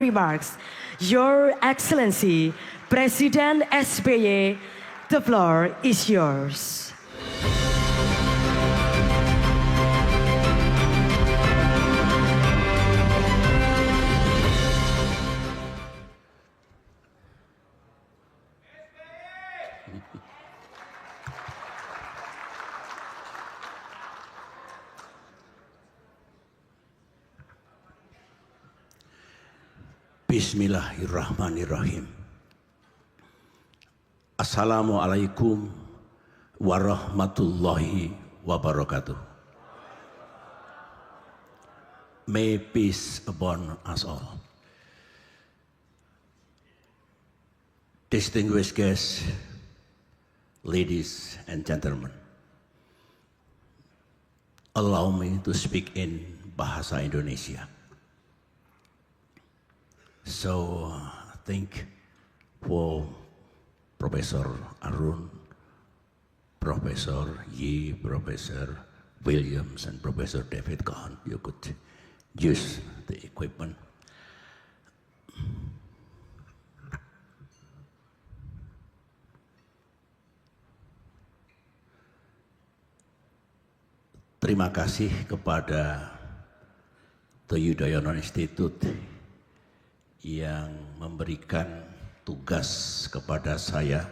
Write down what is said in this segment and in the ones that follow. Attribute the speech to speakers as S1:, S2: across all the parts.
S1: remarks. Your Excellency, President SBY, the floor is yours.
S2: Bismillahirrahmanirrahim. Assalamualaikum warahmatullahi wabarakatuh. May peace upon us all. Distinguished guests, ladies and gentlemen, allow me to speak in Bahasa Indonesia. So, thank for Professor Arun, Professor Yi, Professor Williams, and Professor David Kahn. You could use the equipment. Terima kasih kepada The Yudhoyono Institute yang memberikan tugas kepada saya,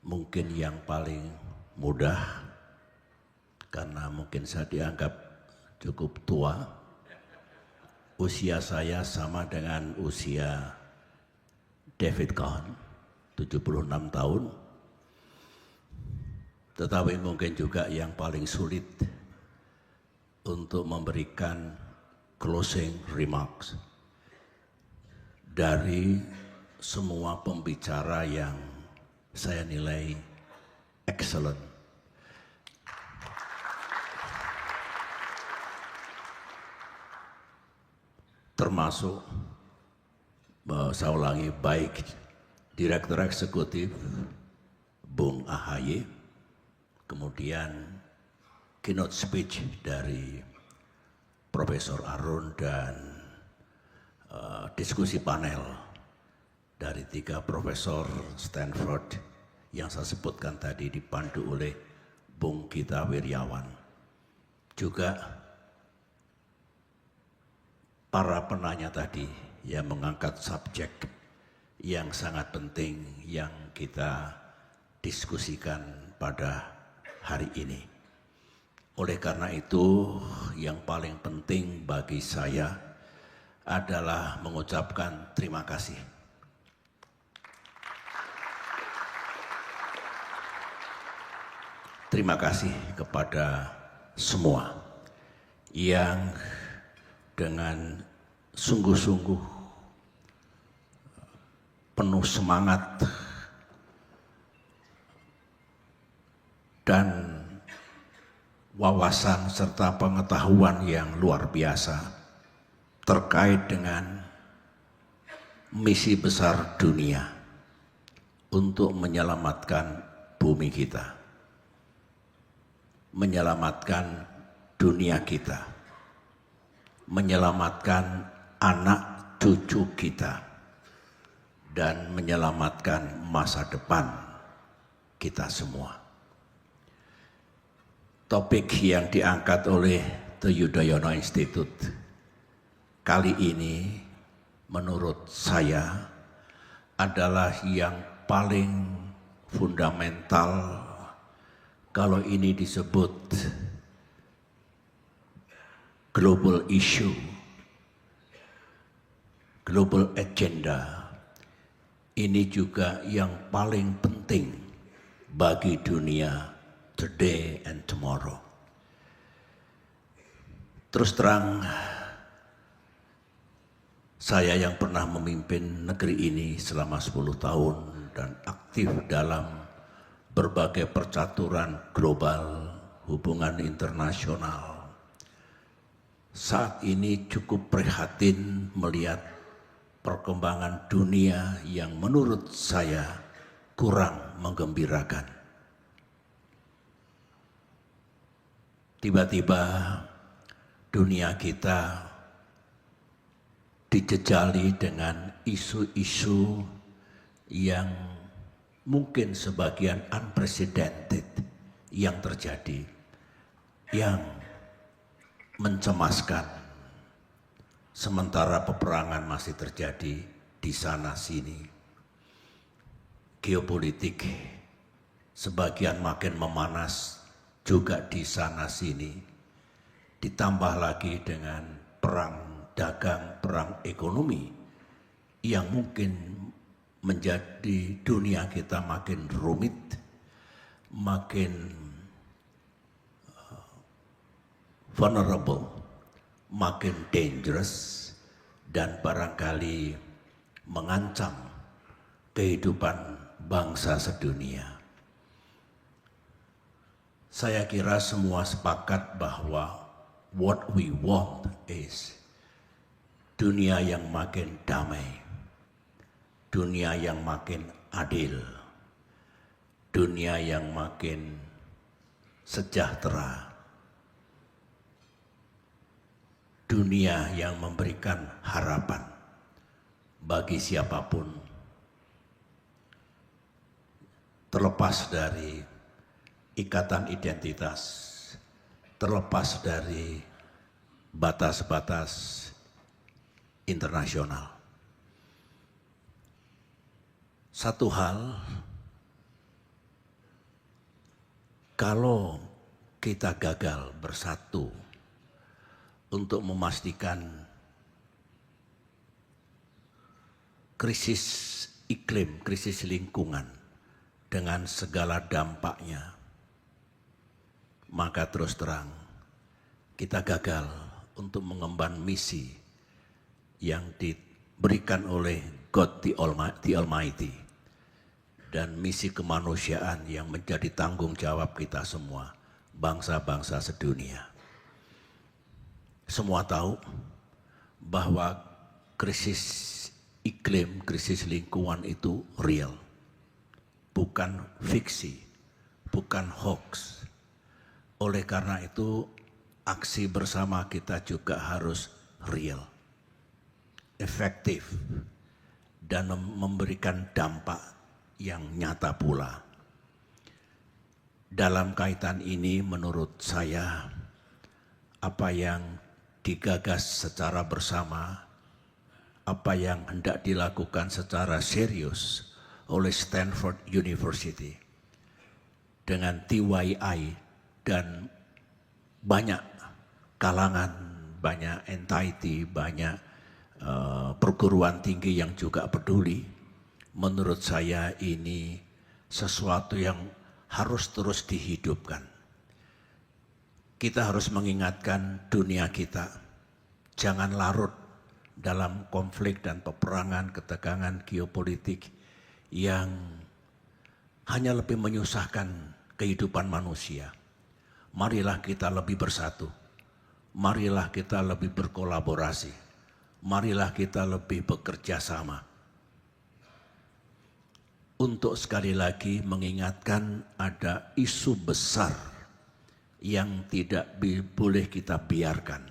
S2: mungkin yang paling mudah karena mungkin saya dianggap cukup tua. Usia saya sama dengan usia David Kahn, 76 tahun. Tetapi mungkin juga yang paling sulit untuk memberikan closing remarks dari semua pembicara yang saya nilai excellent. Termasuk, saya ulangi, baik Direktur Eksekutif Bung AHY, kemudian keynote speech dari Profesor Arun dan diskusi panel dari 3 profesor Stanford yang saya sebutkan tadi dipandu oleh Bung Gita Wirjawan. Juga para penanya tadi yang mengangkat subjek yang sangat penting yang kita diskusikan pada hari ini. Oleh karena itu, yang paling penting bagi saya adalah mengucapkan terima kasih. Terima kasih kepada semua yang dengan sungguh-sungguh penuh semangat dan wawasan serta pengetahuan yang luar biasa terkait dengan misi besar dunia untuk menyelamatkan bumi kita, menyelamatkan dunia kita, menyelamatkan anak cucu kita, dan menyelamatkan masa depan kita semua. Topik yang diangkat oleh The Yudhoyono Institute kali ini menurut saya adalah yang paling fundamental kalau ini disebut global issue, global agenda. Ini juga yang paling penting bagi dunia today and tomorrow. Terus terang, saya yang pernah memimpin negeri ini selama 10 tahun dan aktif dalam berbagai percaturan global, hubungan internasional, saat ini cukup prihatin melihat perkembangan dunia yang menurut saya kurang menggembirakan. Tiba-tiba dunia kita dijejali dengan isu-isu yang mungkin sebagian unprecedented yang terjadi, yang mencemaskan. Sementara peperangan masih terjadi di sana sini. Geopolitik sebagian makin memanas juga di sana sini. Ditambah lagi dengan perang dagang, perang ekonomi yang mungkin menjadi dunia kita makin rumit, makin vulnerable, makin dangerous, dan barangkali mengancam kehidupan bangsa sedunia. Saya kira semua sepakat bahwa what we want is dunia yang makin damai, dunia yang makin adil, dunia yang makin sejahtera, dunia yang memberikan harapan bagi siapapun, terlepas dari ikatan identitas, terlepas dari batas-batas internasional. Satu hal, kalau kita gagal bersatu untuk memastikan krisis iklim, krisis lingkungan dengan segala dampaknya, maka terus terang kita gagal untuk mengemban misi yang diberikan oleh God the Almighty dan misi kemanusiaan yang menjadi tanggung jawab kita semua, bangsa-bangsa sedunia. Semua tahu bahwa krisis iklim, krisis lingkungan itu real, bukan fiksi, bukan hoax. Oleh karena itu, aksi bersama kita juga harus real, efektif, dan memberikan dampak yang nyata pula. Dalam kaitan ini, menurut saya, apa yang digagas secara bersama, apa yang hendak dilakukan secara serius oleh Stanford University dengan TYI dan banyak kalangan, banyak entity, banyak perguruan tinggi yang juga peduli. Menurut saya ini sesuatu yang harus terus dihidupkan. Kita harus mengingatkan dunia kita, jangan larut dalam konflik dan peperangan, ketegangan geopolitik yang hanya lebih menyusahkan kehidupan manusia. Marilah kita lebih bersatu, marilah kita lebih berkolaborasi, marilah kita lebih bekerja sama. Untuk sekali lagi mengingatkan ada isu besar yang tidak boleh kita biarkan.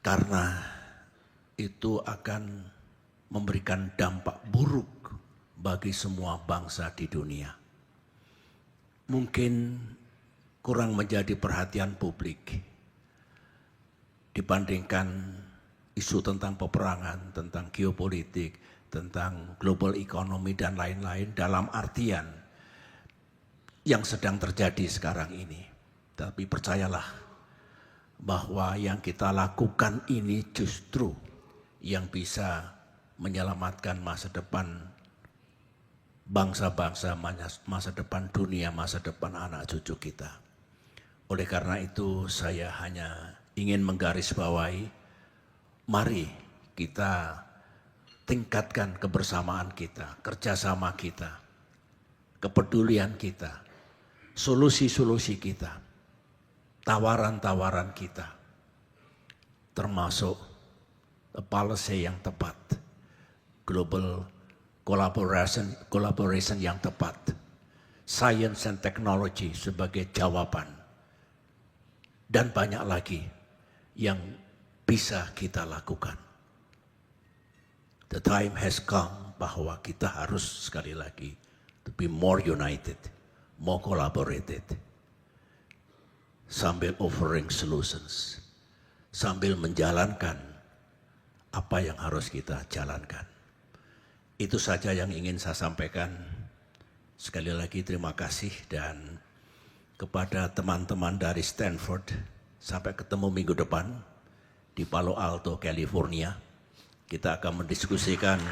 S2: Karena itu akan memberikan dampak buruk bagi semua bangsa di dunia. Mungkin kurang menjadi perhatian publik dibandingkan isu tentang peperangan, tentang geopolitik, tentang global economy dan lain-lain dalam artian yang sedang terjadi sekarang ini. Tapi percayalah bahwa yang kita lakukan ini justru yang bisa menyelamatkan masa depan bangsa-bangsa, masa depan dunia, masa depan anak cucu kita. Oleh karena itu saya hanya ingin menggarisbawahi, mari kita tingkatkan kebersamaan kita, kerjasama kita, kepedulian kita, solusi-solusi kita, tawaran-tawaran kita, termasuk policy yang tepat, global collaboration yang tepat, science and technology sebagai jawaban, dan banyak lagi yang bisa kita lakukan. The time has come bahwa kita harus sekali lagi to be more united, more collaborated, sambil offering solutions, sambil menjalankan apa yang harus kita jalankan. Itu saja yang ingin saya sampaikan. Sekali lagi terima kasih, dan kepada teman-teman dari Stanford, sampai ketemu minggu depan di Palo Alto, California. Kita akan mendiskusikan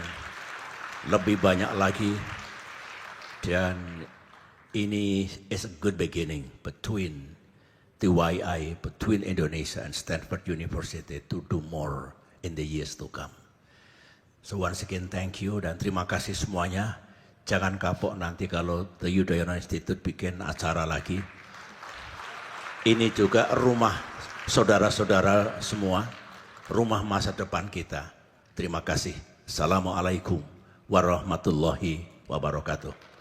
S2: lebih banyak lagi, dan ini is a good beginning between TYI, between Indonesia and Stanford University to do more in the years to come. So once again thank you dan terima kasih semuanya. Jangan kapok nanti kalau The Udayana Institute bikin acara lagi. Ini juga rumah saudara-saudara semua, rumah masa depan kita. Terima kasih. Assalamualaikum warahmatullahi wabarakatuh.